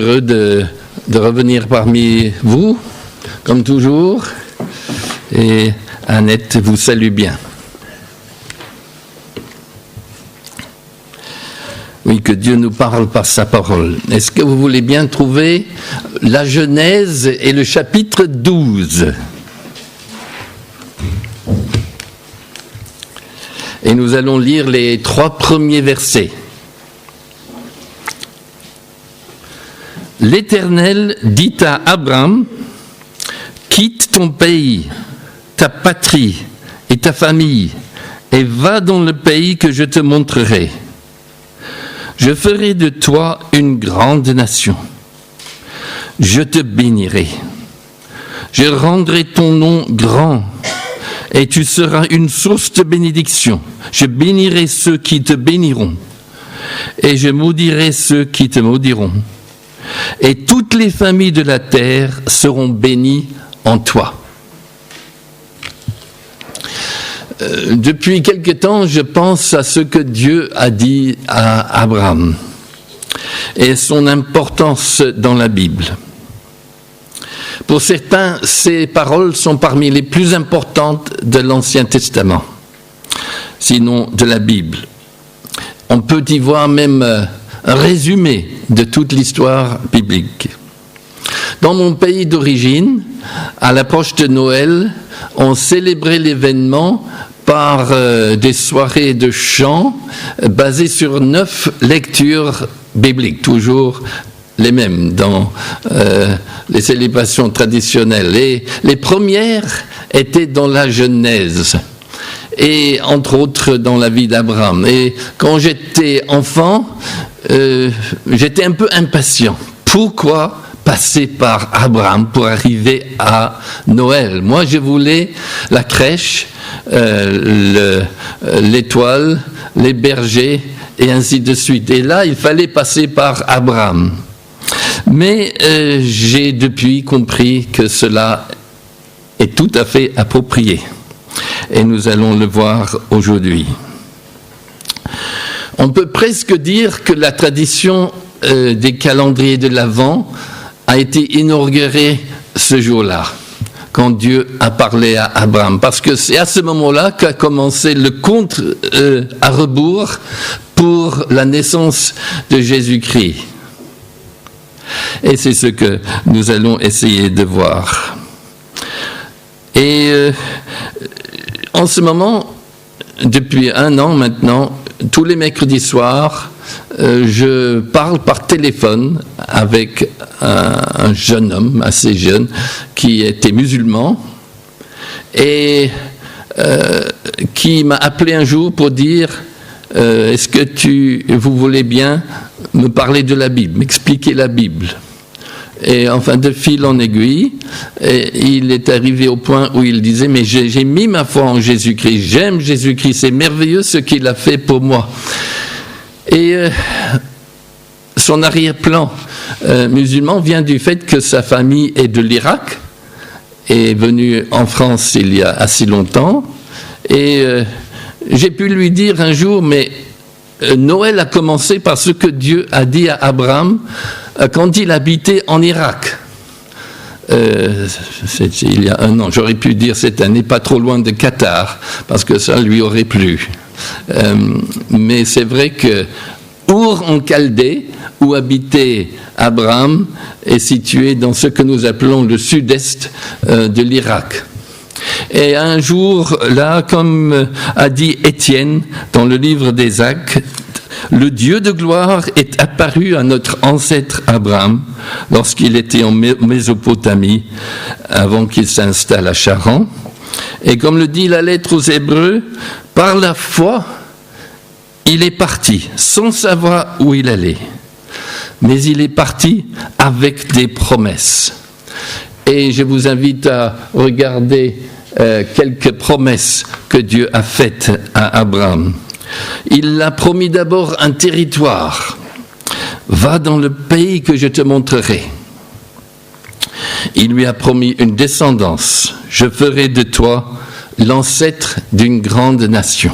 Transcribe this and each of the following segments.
Heureux de revenir parmi vous, comme toujours, et Annette vous salue bien. Oui, que Dieu nous parle par sa parole. Est-ce que vous voulez bien trouver la Genèse et le chapitre 12 ? Et nous allons lire les 3 premiers versets. L'Éternel dit à Abraham, « Quitte ton pays, ta patrie et ta famille, et va dans le pays que je te montrerai. Je ferai de toi une grande nation. Je te bénirai. Je rendrai ton nom grand, et tu seras une source de bénédiction. Je bénirai ceux qui te béniront, et je maudirai ceux qui te maudiront. Et toutes les familles de la terre seront bénies en toi. » Depuis quelque temps, je pense à ce que Dieu a dit à Abraham et son importance dans la Bible. Pour certains, ces paroles sont parmi les plus importantes de l'Ancien Testament, sinon de la Bible. On peut y voir même un résumé de toute l'histoire biblique. Dans mon pays d'origine, à l'approche de Noël, on célébrait l'événement par des soirées de chants basées sur 9 lectures bibliques, toujours les mêmes dans les célébrations traditionnelles. Et les premières étaient dans la Genèse, et entre autres dans la vie d'Abraham. Et quand j'étais enfant, j'étais un peu impatient. Pourquoi passer par Abraham pour arriver à Noël? Moi, je voulais la crèche, l'étoile, les bergers, et ainsi de suite. Et là, il fallait passer par Abraham. Mais j'ai depuis compris que cela est tout à fait approprié. Et nous allons le voir aujourd'hui. On peut presque dire que la tradition des calendriers de l'Avent a été inaugurée ce jour-là, quand Dieu a parlé à Abraham. Parce que c'est à ce moment-là qu'a commencé le compte à rebours pour la naissance de Jésus-Christ. Et c'est ce que nous allons essayer de voir. Et en ce moment, depuis 1 an maintenant, tous les mercredis soirs, je parle par téléphone avec un jeune homme, assez jeune, qui était musulman, et qui m'a appelé un jour pour dire « Est-ce que vous voulez bien me parler de la Bible, m'expliquer la Bible ?» Et enfin, de fil en aiguille, il est arrivé au point où il disait « Mais j'ai mis ma foi en Jésus-Christ, j'aime Jésus-Christ, c'est merveilleux ce qu'il a fait pour moi. » Et son arrière-plan musulman vient du fait que sa famille est de l'Irak, est venue en France il y a assez longtemps, et j'ai pu lui dire un jour « Mais Noël a commencé par ce que Dieu a dit à Abraham quand il habitait en Irak. » C'était il y a 1 an. J'aurais pu dire cette année, pas trop loin de Qatar, parce que ça lui aurait plu. Mais c'est vrai que Our en Chaldée, où habitait Abraham, est situé dans ce que nous appelons le sud-est de l'Irak. Et un jour, là, comme a dit Étienne dans le livre des Actes, le Dieu de gloire est apparu à notre ancêtre Abraham lorsqu'il était en Mésopotamie, avant qu'il s'installe à Charan. Et comme le dit la lettre aux Hébreux, par la foi, il est parti sans savoir où il allait. Mais il est parti avec des promesses. Et je vous invite à regarder quelques promesses que Dieu a faites à Abraham. Il a promis d'abord un territoire. Va dans le pays que je te montrerai. Il lui a promis une descendance. Je ferai de toi l'ancêtre d'une grande nation.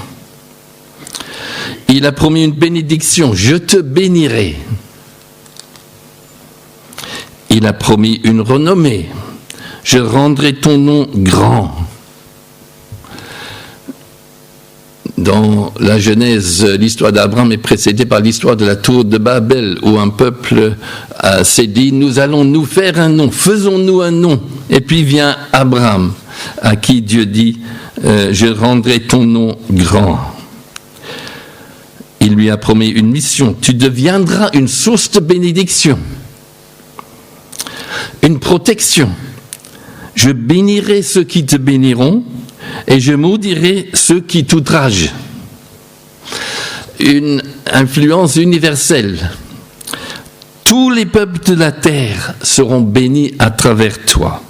Il a promis une bénédiction. Je te bénirai. il a promis une renommée. Je rendrai ton nom grand. Dans la Genèse, l'histoire d'Abraham est précédée par l'histoire de la tour de Babel, où un peuple s'est dit, nous allons nous faire un nom, faisons-nous un nom. Et puis vient Abraham, à qui Dieu dit, je rendrai ton nom grand. Il lui a promis une mission, tu deviendras une source de bénédiction, une protection. Je bénirai ceux qui te béniront, et je maudirai ceux qui t'outragent. Une influence universelle. Tous les peuples de la terre seront bénis à travers toi.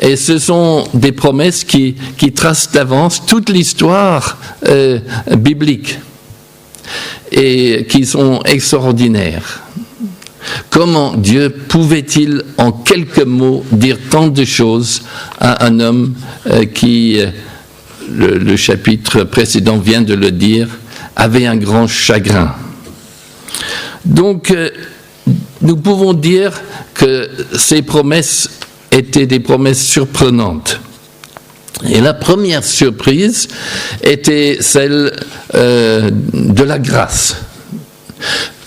Et ce sont des promesses qui tracent d'avance toute l'histoire biblique et qui sont extraordinaires. Comment Dieu pouvait-il, en quelques mots, dire tant de choses à un homme qui, le chapitre précédent vient de le dire, avait un grand chagrin. Donc, nous pouvons dire que ces promesses étaient des promesses surprenantes. Et la première surprise était celle de la grâce.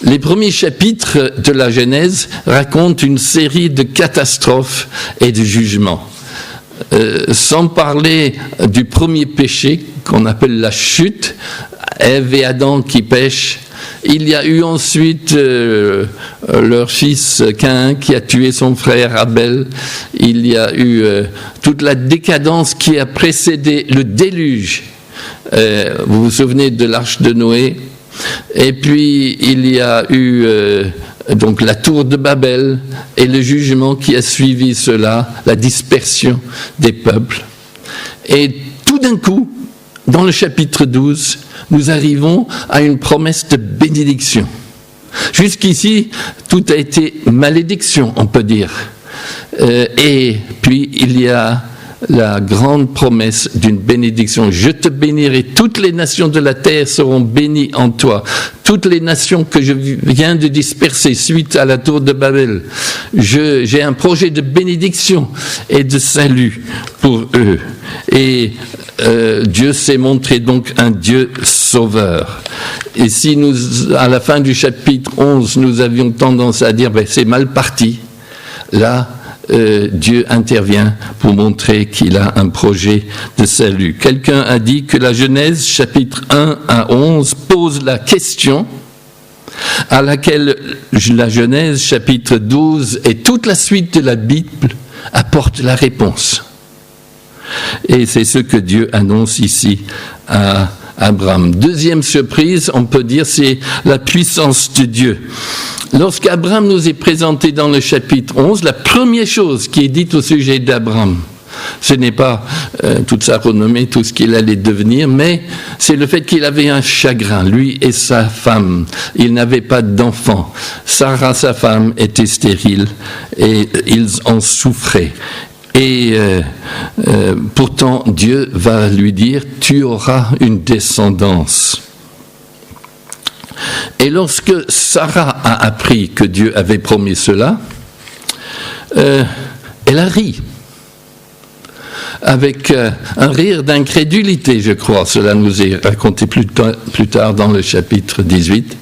Les premiers chapitres de la Genèse racontent une série de catastrophes et de jugements. Sans parler du premier péché qu'on appelle la chute, Ève et Adam qui pêchent. Il y a eu ensuite leur fils Caïn qui a tué son frère Abel. Il y a eu toute la décadence qui a précédé le déluge. Vous vous souvenez de l'arche de Noé? Et puis il y a eu donc la tour de Babel et le jugement qui a suivi cela, la dispersion des peuples. Et tout d'un coup, dans le chapitre 12, nous arrivons à une promesse de bénédiction. Jusqu'ici, tout a été malédiction, on peut dire. Et puis il y a la grande promesse d'une bénédiction. Je te bénirai, toutes les nations de la terre seront bénies en toi. Toutes les nations que je viens de disperser suite à la tour de Babel, j'ai un projet de bénédiction et de salut pour eux. Et Dieu s'est montré donc un Dieu sauveur. Et si nous, à la fin du chapitre 11, nous avions tendance à dire c'est mal parti, là, Dieu intervient pour montrer qu'il a un projet de salut. Quelqu'un a dit que la Genèse, chapitre 1 à 11, pose la question à laquelle la Genèse, chapitre 12 et toute la suite de la Bible apportent la réponse. Et c'est ce que Dieu annonce ici à Abraham. Deuxième surprise, on peut dire, c'est la puissance de Dieu. Lorsqu'Abraham nous est présenté dans le chapitre 11, la première chose qui est dite au sujet d'Abraham, ce n'est pas toute sa renommée, tout ce qu'il allait devenir, mais c'est le fait qu'il avait un chagrin, lui et sa femme. Il n'avait pas d'enfant. Sarah, sa femme, était stérile et ils en souffraient. Et pourtant, Dieu va lui dire, tu auras une descendance. Et lorsque Sarah a appris que Dieu avait promis cela, elle a ri. Avec un rire d'incrédulité, je crois. Cela nous est raconté plus tard dans le chapitre 18.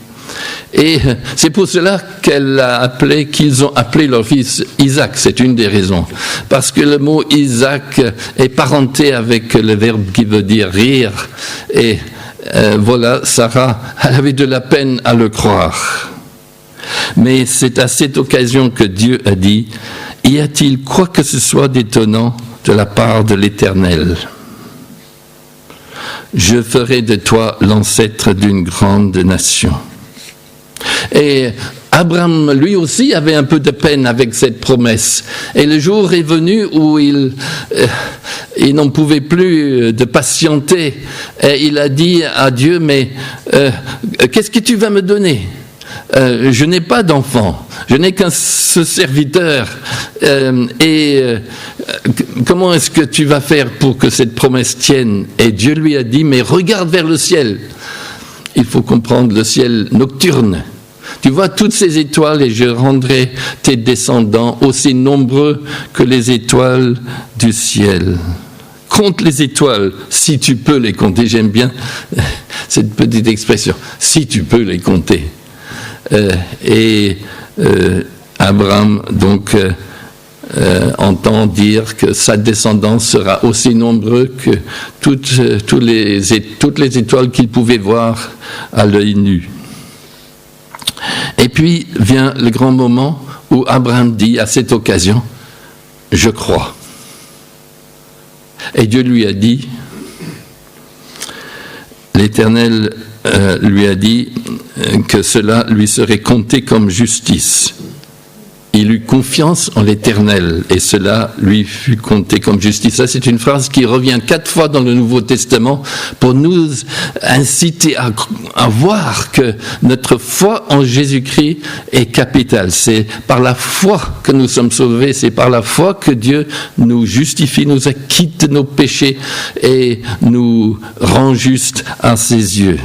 Et c'est pour cela qu'ils ont appelé leur fils Isaac, c'est une des raisons. Parce que le mot Isaac est parenté avec le verbe qui veut dire rire. Et voilà, Sarah, elle avait de la peine à le croire. Mais c'est à cette occasion que Dieu a dit, y a-t-il quoi que ce soit d'étonnant de la part de l'Éternel? Je ferai de toi l'ancêtre d'une grande nation. Et Abraham, lui aussi, avait un peu de peine avec cette promesse. Et le jour est venu où il n'en pouvait plus de patienter. Et il a dit à Dieu, mais qu'est-ce que tu vas me donner ? Je n'ai pas d'enfant, je n'ai qu'un serviteur. Comment est-ce que tu vas faire pour que cette promesse tienne ? Et Dieu lui a dit, mais regarde vers le ciel. Il faut comprendre le ciel nocturne. Tu vois toutes ces étoiles et je rendrai tes descendants aussi nombreux que les étoiles du ciel. Compte les étoiles, si tu peux les compter. J'aime bien cette petite expression, si tu peux les compter. Abraham, donc, entend dire que sa descendance sera aussi nombreuse que toutes les étoiles qu'il pouvait voir à l'œil nu. Et puis vient le grand moment où Abraham dit à cette occasion, « Je crois ». Et Dieu lui a dit, l'Éternel lui a dit que cela lui serait compté comme justice. Il eut confiance en l'Éternel et cela lui fut compté comme justice. Ça, c'est une phrase qui revient 4 fois dans le Nouveau Testament pour nous inciter à voir que notre foi en Jésus-Christ est capitale. C'est par la foi que nous sommes sauvés, c'est par la foi que Dieu nous justifie, nous acquitte de nos péchés et nous rend justes à ses yeux.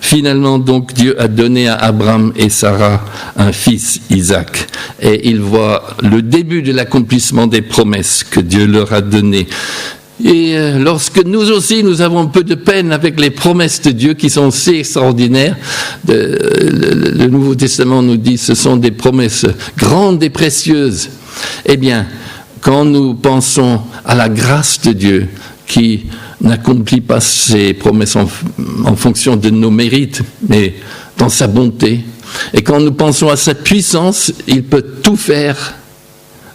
Finalement, donc, Dieu a donné à Abraham et Sarah un fils, Isaac, et il voit le début de l'accomplissement des promesses que Dieu leur a données. Et lorsque nous aussi, nous avons un peu de peine avec les promesses de Dieu qui sont si extraordinaires, le Nouveau Testament nous dit que ce sont des promesses grandes et précieuses. Eh bien, quand nous pensons à la grâce de Dieu qui n'accomplit pas ses promesses en fonction de nos mérites, mais dans sa bonté. Et quand nous pensons à sa puissance, il peut tout faire.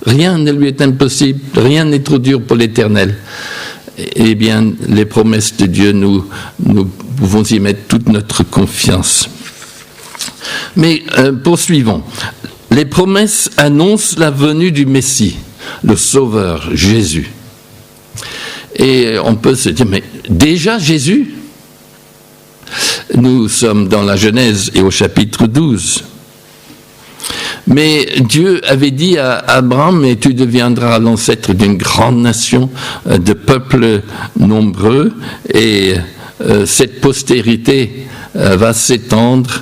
Rien ne lui est impossible, rien n'est trop dur pour l'Éternel. Eh bien, les promesses de Dieu, nous pouvons y mettre toute notre confiance. Mais poursuivons. Les promesses annoncent la venue du Messie, le Sauveur, Jésus. Et on peut se dire, mais déjà Jésus ? Nous sommes dans la Genèse et au chapitre 12. Mais Dieu avait dit à Abraham, mais tu deviendras l'ancêtre d'une grande nation, de peuples nombreux, et cette postérité va s'étendre.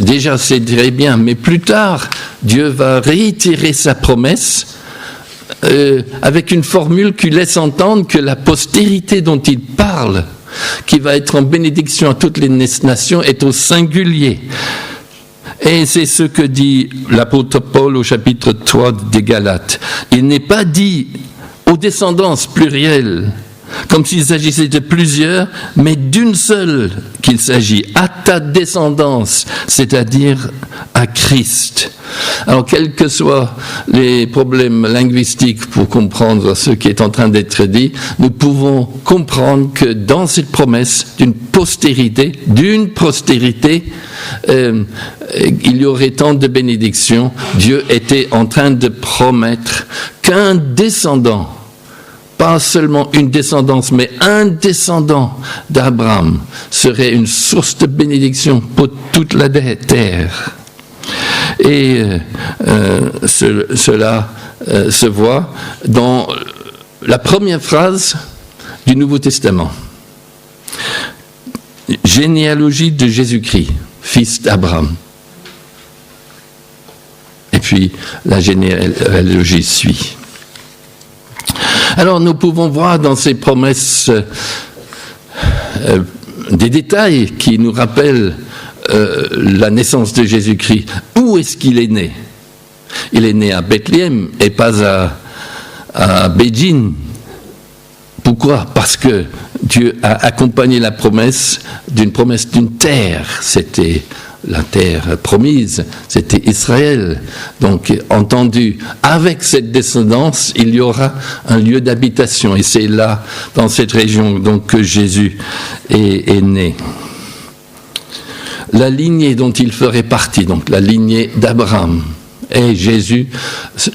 Déjà c'est très bien, mais plus tard, Dieu va réitérer sa promesse, avec une formule qui laisse entendre que la postérité dont il parle, qui va être en bénédiction à toutes les nations, est au singulier. Et c'est ce que dit l'apôtre Paul au chapitre 3 des Galates. Il n'est pas dit aux descendances plurielles, comme s'il s'agissait de plusieurs, mais d'une seule qu'il s'agit, à ta descendance, c'est-à-dire à Christ. Alors, quels que soient les problèmes linguistiques pour comprendre ce qui est en train d'être dit, nous pouvons comprendre que dans cette promesse d'une postérité, il y aurait tant de bénédictions. Dieu était en train de promettre qu'un descendant, pas seulement une descendance, mais un descendant d'Abraham serait une source de bénédiction pour toute la terre. Et cela se voit dans la première phrase du Nouveau Testament. Généalogie de Jésus-Christ, fils d'Abraham. Et puis la généalogie suit. Alors nous pouvons voir dans ces promesses des détails qui nous rappellent la naissance de Jésus-Christ. Où est-ce qu'il est né ? Il est né à Bethléem et pas à Béjing. Pourquoi ? Parce que Dieu a accompagné la promesse d'une terre. C'était la terre promise, c'était Israël. Donc, entendu, avec cette descendance, il y aura un lieu d'habitation. Et c'est là, dans cette région, donc, que Jésus est né. La lignée dont il ferait partie, donc la lignée d'Abraham, et Jésus,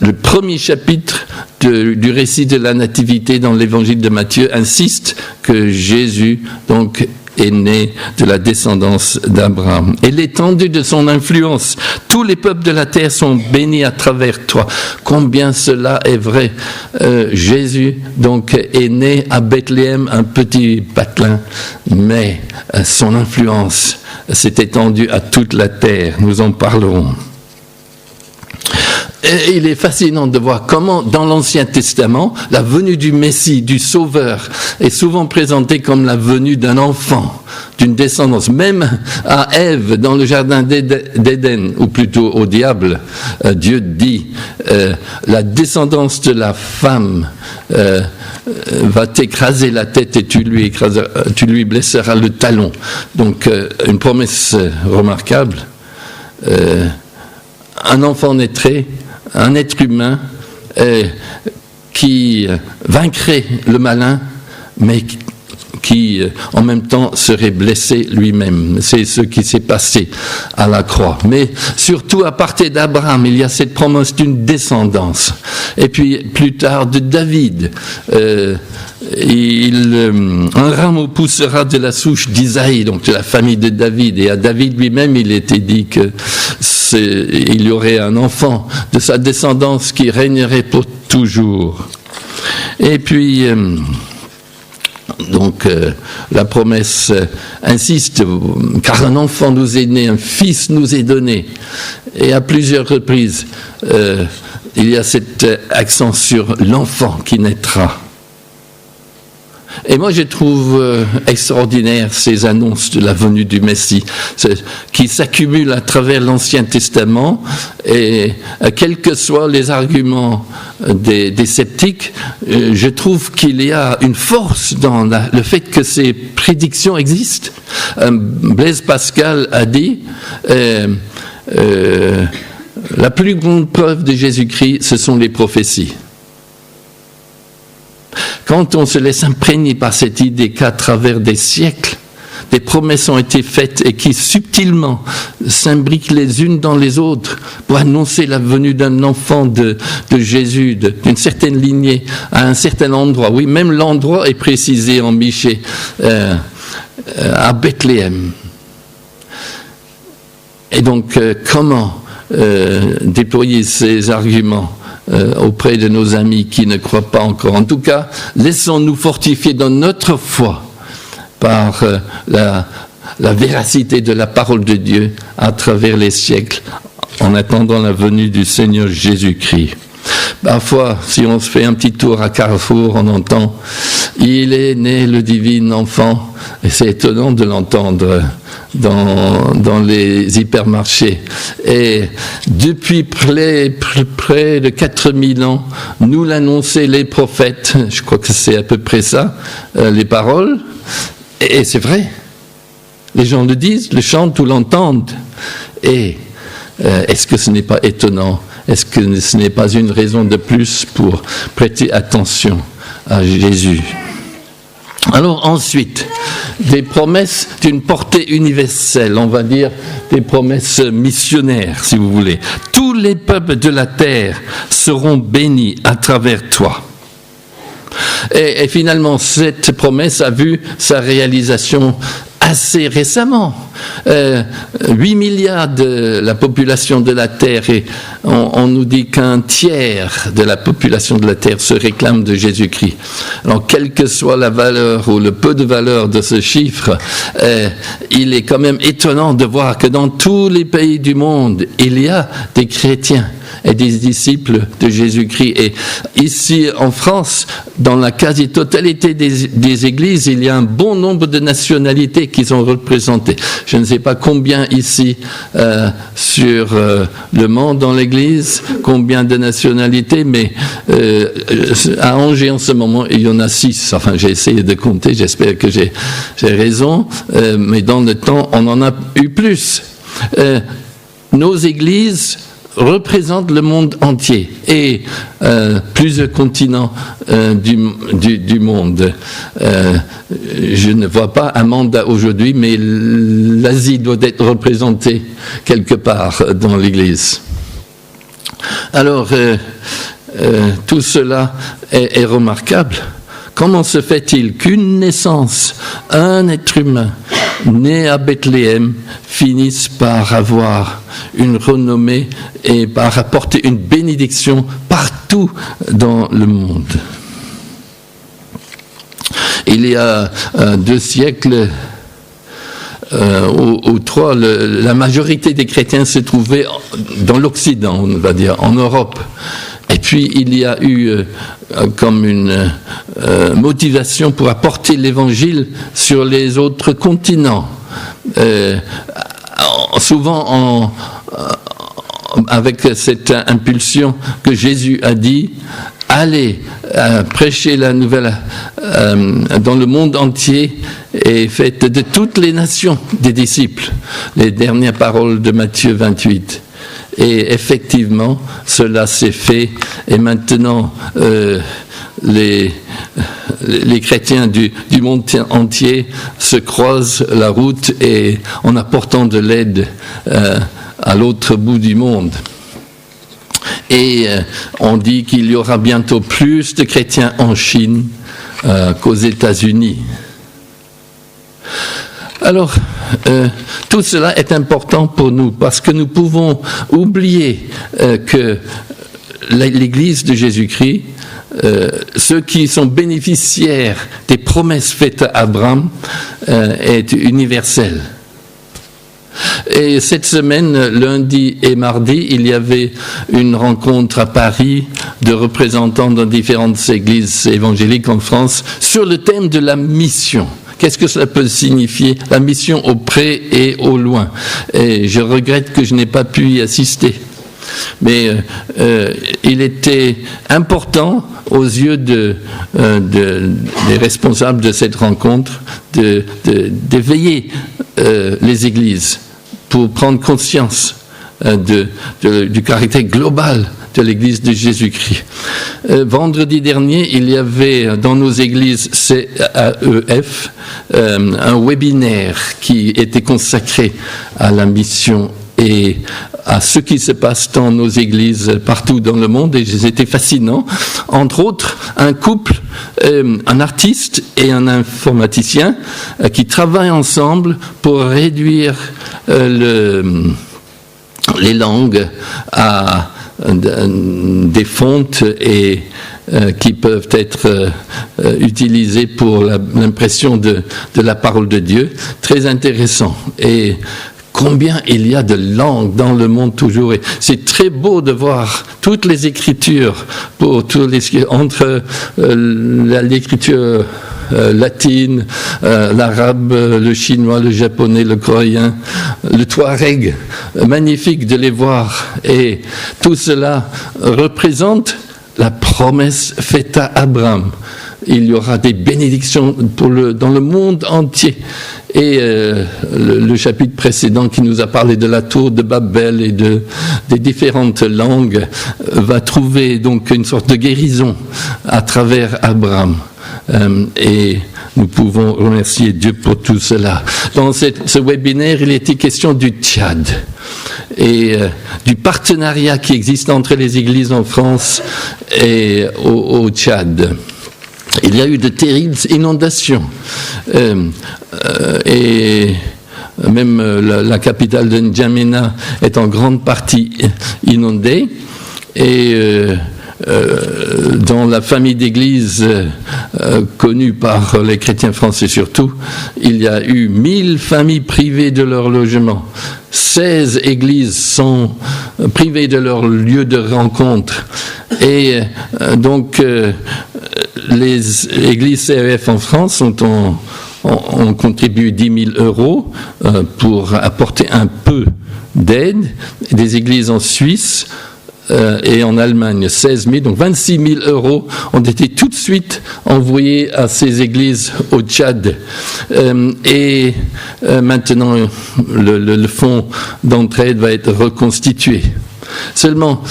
le premier chapitre du récit de la Nativité dans l'évangile de Matthieu insiste que Jésus donc est né de la descendance d'Abraham. Et l'étendue de son influence, tous les peuples de la terre sont bénis à travers toi. Combien cela est vrai. Jésus donc est né à Bethléem, un petit patelin, mais son influence s'est étendue à toute la terre. Nous en parlerons. Et il est fascinant de voir comment, dans l'Ancien Testament, la venue du Messie, du Sauveur, est souvent présentée comme la venue d'un enfant, d'une descendance. Même à Ève, dans le jardin d'Éden, ou plutôt au diable, Dieu dit la descendance de la femme va t'écraser la tête et tu lui blesseras le talon. Donc, une promesse remarquable. Un enfant naîtrait, un être humain qui vaincrait le malin, mais qui en même temps serait blessé lui-même. C'est ce qui s'est passé à la croix. Mais surtout à partir d'Abraham, il y a cette promesse d'une descendance. Et puis plus tard de David. Un rameau poussera de la souche d'Isaïe, donc de la famille de David. Et à David lui-même, il était dit qu'il y aurait un enfant de sa descendance qui régnerait pour toujours. Et puis, la promesse insiste, car un enfant nous est né, un fils nous est donné. Et à plusieurs reprises, il y a cet accent sur l'enfant qui naîtra. Et moi, je trouve extraordinaire ces annonces de la venue du Messie qui s'accumulent à travers l'Ancien Testament et quels que soient les arguments des sceptiques, je trouve qu'il y a une force dans le fait que ces prédictions existent. Blaise Pascal a dit la plus grande preuve de Jésus-Christ, ce sont les prophéties. Quand on se laisse imprégner par cette idée qu'à travers des siècles, des promesses ont été faites et qui subtilement s'imbriquent les unes dans les autres pour annoncer la venue d'un enfant de Jésus, d'une certaine lignée, à un certain endroit. Oui, même l'endroit est précisé en Michée, à Bethléem. Et donc, comment déployer ces arguments auprès de nos amis qui ne croient pas encore. En tout cas, laissons-nous fortifier dans notre foi par la véracité de la parole de Dieu à travers les siècles, en attendant la venue du Seigneur Jésus-Christ. Parfois, si on se fait un petit tour à Carrefour, on entend « Il est né le divin enfant ». Et c'est étonnant de l'entendre dans les hypermarchés. Et depuis près de 4000 ans, nous l'annonçaient les prophètes. Je crois que c'est à peu près ça, les paroles. Et c'est vrai. Les gens le disent, le chantent ou l'entendent. Et est-ce que ce n'est pas étonnant ? Est-ce que ce n'est pas une raison de plus pour prêter attention à Jésus ? Alors ensuite, des promesses d'une portée universelle, on va dire des promesses missionnaires, si vous voulez. Tous les peuples de la terre seront bénis à travers toi. Et finalement, cette promesse a vu sa réalisation assez récemment. 8 milliards de la population de la Terre, et on nous dit qu'un tiers de la population de la Terre se réclame de Jésus-Christ. Alors, quelle que soit la valeur ou le peu de valeur de ce chiffre, il est quand même étonnant de voir que dans tous les pays du monde, il y a des chrétiens et des disciples de Jésus-Christ. Et ici, en France, dans la quasi-totalité des églises, il y a un bon nombre de nationalités qui sont représentées. Je ne sais pas combien ici, sur le monde dans l'église, combien de nationalités, mais à Angers en ce moment, il y en a 6. Enfin, j'ai essayé de compter, j'espère que j'ai raison, mais dans le temps, on en a eu plus. Nos églises représente le monde entier et plusieurs continents du monde. Je ne vois pas un mandat aujourd'hui, mais l'Asie doit être représentée quelque part dans l'Église. Alors, tout cela est remarquable. comment se fait-il qu'une naissance, un être humain né à Bethléem finisse par avoir une renommée et par apporter une bénédiction partout dans le monde? Il y a 2 siècles ou 3, la majorité des chrétiens se trouvaient dans l'Occident, on va dire, en Europe. Et puis il y a eu comme une motivation pour apporter l'évangile sur les autres continents. Souvent avec cette impulsion que Jésus a dit: allez prêcher la nouvelle dans le monde entier et faites de toutes les nations des disciples. Les dernières paroles de Matthieu 28. Et effectivement, cela s'est fait. Et maintenant, les chrétiens du monde entier se croisent la route et en apportant de l'aide à l'autre bout du monde. Et on dit qu'il y aura bientôt plus de chrétiens en Chine qu'aux États-Unis. Alors, tout cela est important pour nous parce que nous pouvons oublier que l'Église de Jésus-Christ, ceux qui sont bénéficiaires des promesses faites à Abraham, est universelle. Et cette semaine, lundi et mardi, il y avait une rencontre à Paris de représentants de différentes églises évangéliques en France sur le thème de la mission. Qu'est-ce que cela peut signifier, la mission au près et au loin? Et je regrette que je n'ai pas pu y assister. Mais il était important aux yeux des responsables de cette rencontre d'éveiller les églises pour prendre conscience du caractère global de l'Église de Jésus-Christ. Vendredi dernier, il y avait dans nos églises CAEF un webinaire qui était consacré à la mission et à ce qui se passe dans nos églises partout dans le monde, et c'était fascinant. Entre autres, un couple, un artiste et un informaticien qui travaillent ensemble pour réduire les langues à des fontes et qui peuvent être utilisées pour l'impression de la parole de Dieu. Très intéressant. Et combien il y a de langues dans le monde toujours. Et c'est très beau de voir toutes les écritures entre l'écriture latine, l'arabe, le chinois, le japonais, le coréen, le touareg. Magnifique de les voir. Et tout cela représente la promesse faite à Abraham. Il y aura des bénédictions dans le monde entier. Et le chapitre précédent qui nous a parlé de la tour de Babel et des différentes langues va trouver donc une sorte de guérison à travers Abraham. Et nous pouvons remercier Dieu pour tout cela. Dans ce webinaire, il était question du Tchad et du partenariat qui existe entre les églises en France et au Tchad. Il y a eu de terribles inondations et même la capitale de N'Djamena est en grande partie inondée. Et dans la famille d'église connue par les chrétiens français surtout, il y a eu 1000 familles privées de leur logement. 16 églises sont privées de leur lieu de rencontre. Et donc les églises CEF en France ont contribué 10 000 euros pour apporter un peu d'aide. Des églises en Suisse et en Allemagne, 16 000, donc 26 000 euros ont été tout de suite envoyés à ces églises au Tchad. Et maintenant, le fonds d'entraide va être reconstitué. Seulement,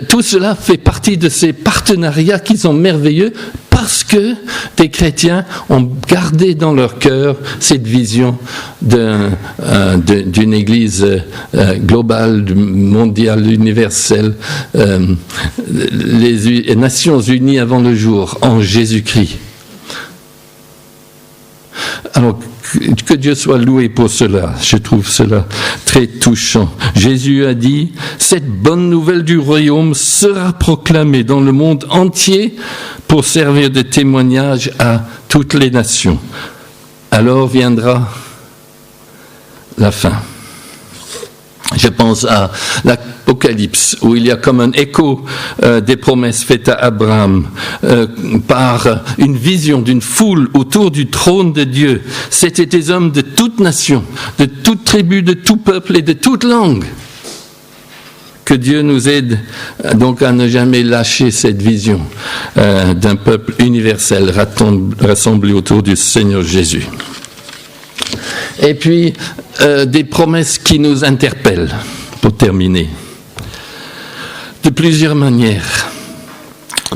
tout cela fait partie de ces partenariats qui sont merveilleux parce que des chrétiens ont gardé dans leur cœur cette vision d'une église globale, mondiale, universelle, les Nations Unies avant le jour, en Jésus-Christ. Alors, que Dieu soit loué pour cela. Je trouve cela très touchant. Jésus a dit, cette bonne nouvelle du royaume sera proclamée dans le monde entier pour servir de témoignage à toutes les nations. Alors viendra la fin. Je pense à l'Apocalypse, où il y a comme un écho des promesses faites à Abraham par une vision d'une foule autour du trône de Dieu. C'étaient des hommes de toutes nations, de toute tribu, de tout peuple et de toute langue. Que Dieu nous aide donc à ne jamais lâcher cette vision d'un peuple universel rassemblé autour du Seigneur Jésus. Et puis, des promesses qui nous interpellent, pour terminer. De plusieurs manières.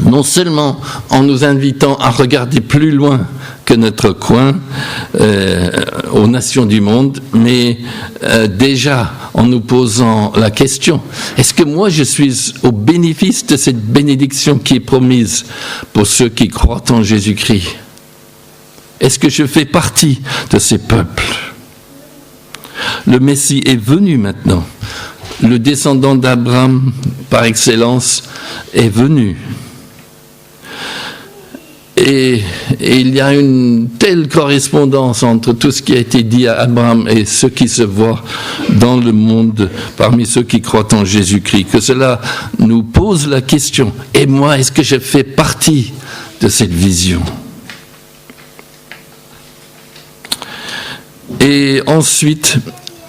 Non seulement en nous invitant à regarder plus loin que notre coin, aux nations du monde, mais déjà en nous posant la question, est-ce que moi je suis au bénéfice de cette bénédiction qui est promise pour ceux qui croient en Jésus-Christ? Est-ce que je fais partie de ces peuples? Le Messie est venu maintenant. Le descendant d'Abraham, par excellence, est venu. Et il y a une telle correspondance entre tout ce qui a été dit à Abraham et ce qui se voit dans le monde parmi ceux qui croient en Jésus-Christ, que cela nous pose la question, et moi, est-ce que je fais partie de cette vision? Et ensuite,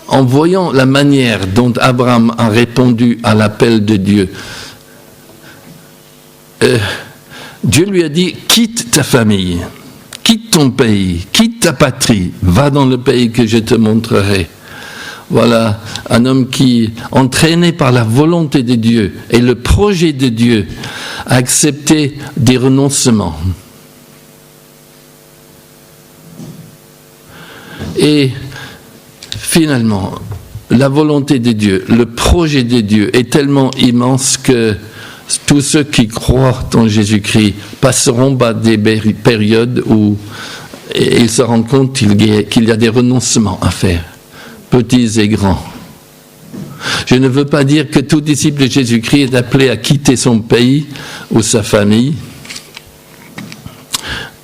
en voyant la manière dont Abraham a répondu à l'appel de Dieu, Dieu lui a dit, quitte ta famille, quitte ton pays, quitte ta patrie, va dans le pays que je te montrerai. Voilà un homme qui, entraîné par la volonté de Dieu et le projet de Dieu, a accepté des renoncements. Et finalement, la volonté de Dieu, le projet de Dieu est tellement immense que tous ceux qui croient en Jésus-Christ passeront par des périodes où ils se rendent compte qu'il y a des renoncements à faire, petits et grands. Je ne veux pas dire que tout disciple de Jésus-Christ est appelé à quitter son pays ou sa famille,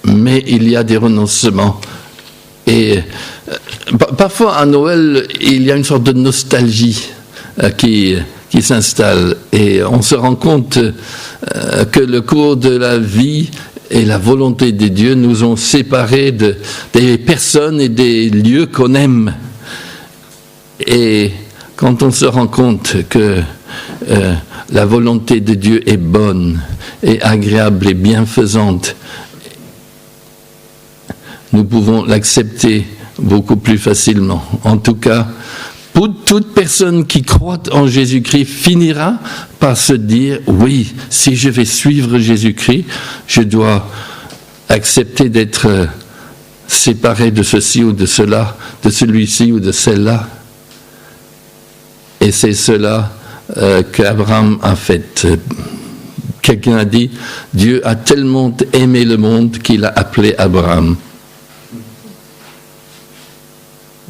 mais il y a des renoncements. Et parfois à Noël, il y a une sorte de nostalgie qui s'installe et on se rend compte que le cours de la vie et la volonté de Dieu nous ont séparés des personnes et des lieux qu'on aime. Et quand on se rend compte que la volonté de Dieu est bonne et agréable et bienfaisante, nous pouvons l'accepter beaucoup plus facilement. En tout cas, pour toute personne qui croit en Jésus-Christ finira par se dire, oui, si je vais suivre Jésus-Christ, je dois accepter d'être séparé de ceci ou de cela, de celui-ci ou de celle-là. Et c'est cela qu'Abraham a fait. Quelqu'un a dit, Dieu a tellement aimé le monde qu'il a appelé Abraham.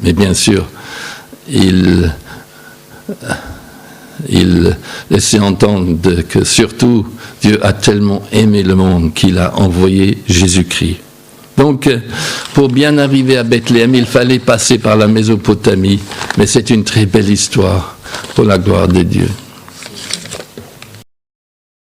Mais bien sûr, il laissait entendre que surtout Dieu a tellement aimé le monde qu'il a envoyé Jésus-Christ. Donc, pour bien arriver à Bethléem, il fallait passer par la Mésopotamie, mais c'est une très belle histoire pour la gloire de Dieu.